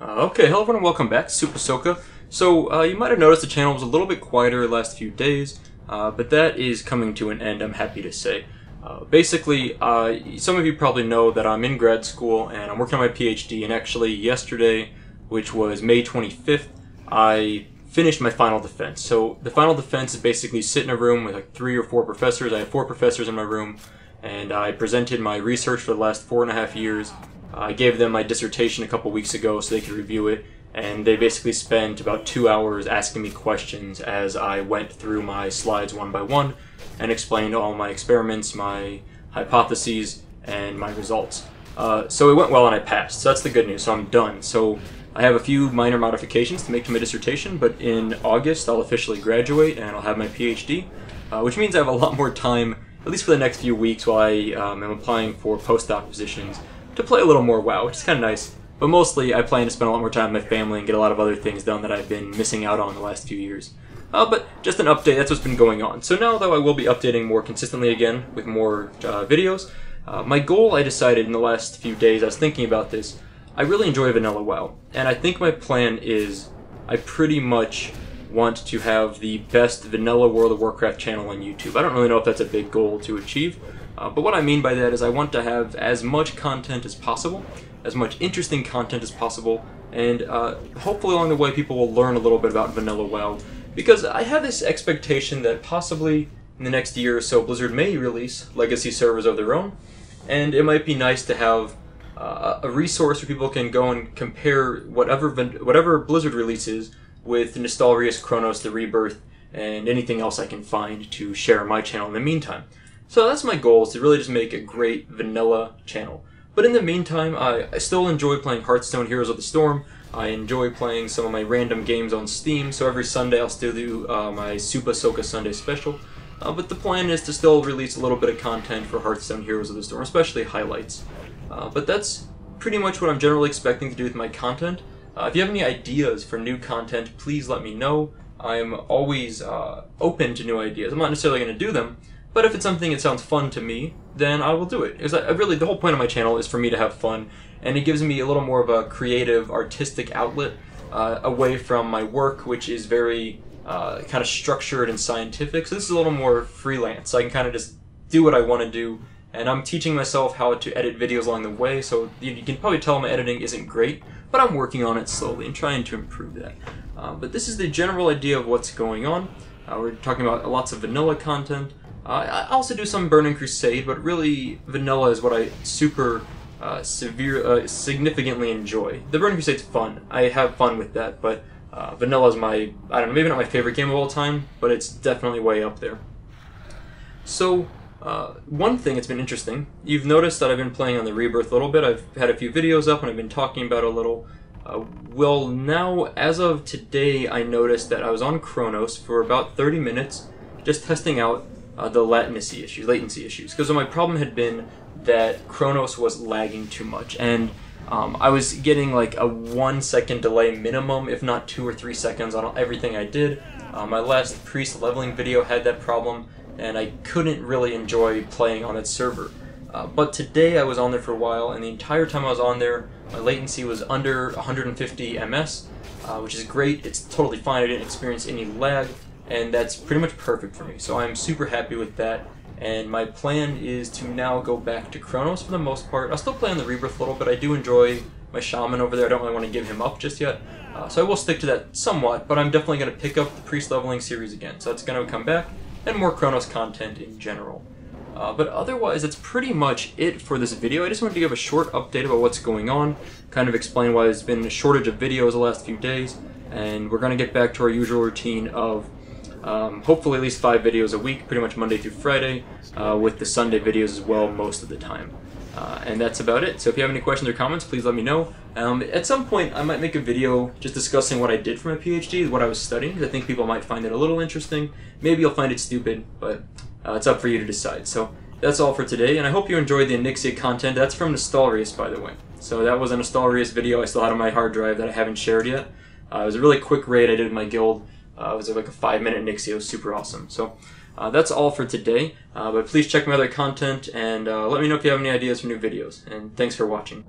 Okay, hello everyone and welcome back to SoupaSoka. So, you might have noticed the channel was a little bit quieter the last few days, but that is coming to an end, I'm happy to say. Basically, some of you probably know that I'm in grad school and I'm working on my PhD, and actually yesterday, which was May 25th, I finished my final defense. So, the final defense is basically sit in a room with like 3 or 4 professors. I have 4 professors in my room, and I presented my research for the last 4.5 years. I gave them my dissertation a couple weeks ago so they could review it, and they basically spent about 2 hours asking me questions as I went through my slides one by one and explained all my experiments, my hypotheses, and my results. So it went well and I passed, so that's the good news, so I'm done. So I have a few minor modifications to make to my dissertation, but in August I'll officially graduate and I'll have my PhD, which means I have a lot more time, at least for the next few weeks while I am applying for postdoc positions, to play a little more WoW, which is kind of nice. But mostly, I plan to spend a lot more time with my family and get a lot of other things done that I've been missing out on the last few years. But just an update, that's what's been going on. So now, though, I will be updating more consistently again with more videos. My goal, I decided in the last few days, I was thinking about this, I really enjoy vanilla WoW. And I think my plan is, I pretty much want to have the best vanilla World of Warcraft channel on YouTube. I don't really know if that's a big goal to achieve. But what I mean by that is I want to have as much content as possible, as much interesting content as possible, and hopefully along the way people will learn a little bit about vanilla WoW, because I have this expectation that possibly in the next year or so Blizzard may release legacy servers of their own, and it might be nice to have a resource where people can go and compare whatever Blizzard releases with Nostalrius, Chronos, the Rebirth, and anything else I can find to share on my channel in the meantime. So that's my goal, is to really just make a great vanilla channel. But in the meantime, I still enjoy playing Hearthstone Heroes of the Storm. I enjoy playing some of my random games on Steam, so every Sunday I'll still do my SoupaSoka Sunday special. But the plan is to still release a little bit of content for Hearthstone Heroes of the Storm, especially highlights. But that's pretty much what I'm generally expecting to do with my content. If you have any ideas for new content, please let me know. I'm always open to new ideas. I'm not necessarily going to do them, but if it's something that sounds fun to me, then I will do it. Because really, the whole point of my channel is for me to have fun, and it gives me a little more of a creative, artistic outlet away from my work, which is very kind of structured and scientific. So this is a little more freelance. So I can kind of just do what I want to do, and I'm teaching myself how to edit videos along the way, so you can probably tell my editing isn't great, but I'm working on it slowly and trying to improve that. But this is the general idea of what's going on. We're talking about lots of vanilla content. I also do some Burning Crusade, but really vanilla is what I significantly enjoy. The Burning Crusade's fun. I have fun with that, but vanilla is my, I don't know, maybe not my favorite game of all time, but it's definitely way up there. So, one thing that's been interesting, you've noticed that I've been playing on the Rebirth a little bit. I've had a few videos up and I've been talking about it a little. Well, now, as of today, I noticed that I was on Chronos for about 30 minutes, just testing out the latency issues, because my problem had been that Chronos was lagging too much, and I was getting like a 1 second delay minimum, if not 2 or 3 seconds on everything I did. My last priest leveling video had that problem, and I couldn't really enjoy playing on that server. But today I was on there for a while, and the entire time I was on there, my latency was under 150 ms, which is great. It's totally fine. I didn't experience any lag, and that's pretty much perfect for me. So I'm super happy with that, and my plan is to now go back to Chronos for the most part. I'll still play on the Rebirth a little, but I do enjoy my Shaman over there. I don't really want to give him up just yet, so I will stick to that somewhat, but I'm definitely going to pick up the priest leveling series again, so that's going to come back, and more Chronos content in general. But otherwise, that's pretty much it for this video. I just wanted to give a short update about what's going on, kind of explain why there's been a shortage of videos the last few days, and we're going to get back to our usual routine of hopefully at least 5 videos a week, pretty much Monday through Friday, with the Sunday videos as well most of the time. And that's about it. So if you have any questions or comments, please let me know. At some point, I might make a video just discussing what I did for my PhD, what I was studying, because I think people might find it a little interesting. Maybe you'll find it stupid, but it's up for you to decide. So that's all for today, and I hope you enjoyed the Onyxia content. That's from Nostalrius, by the way. So that was a Nostalrius video I still had on my hard drive that I haven't shared yet. It was a really quick raid I did with my guild. It was like a 5-minute Onyxia. It was super awesome. So that's all for today, but please check my other content, and let me know if you have any ideas for new videos, and thanks for watching.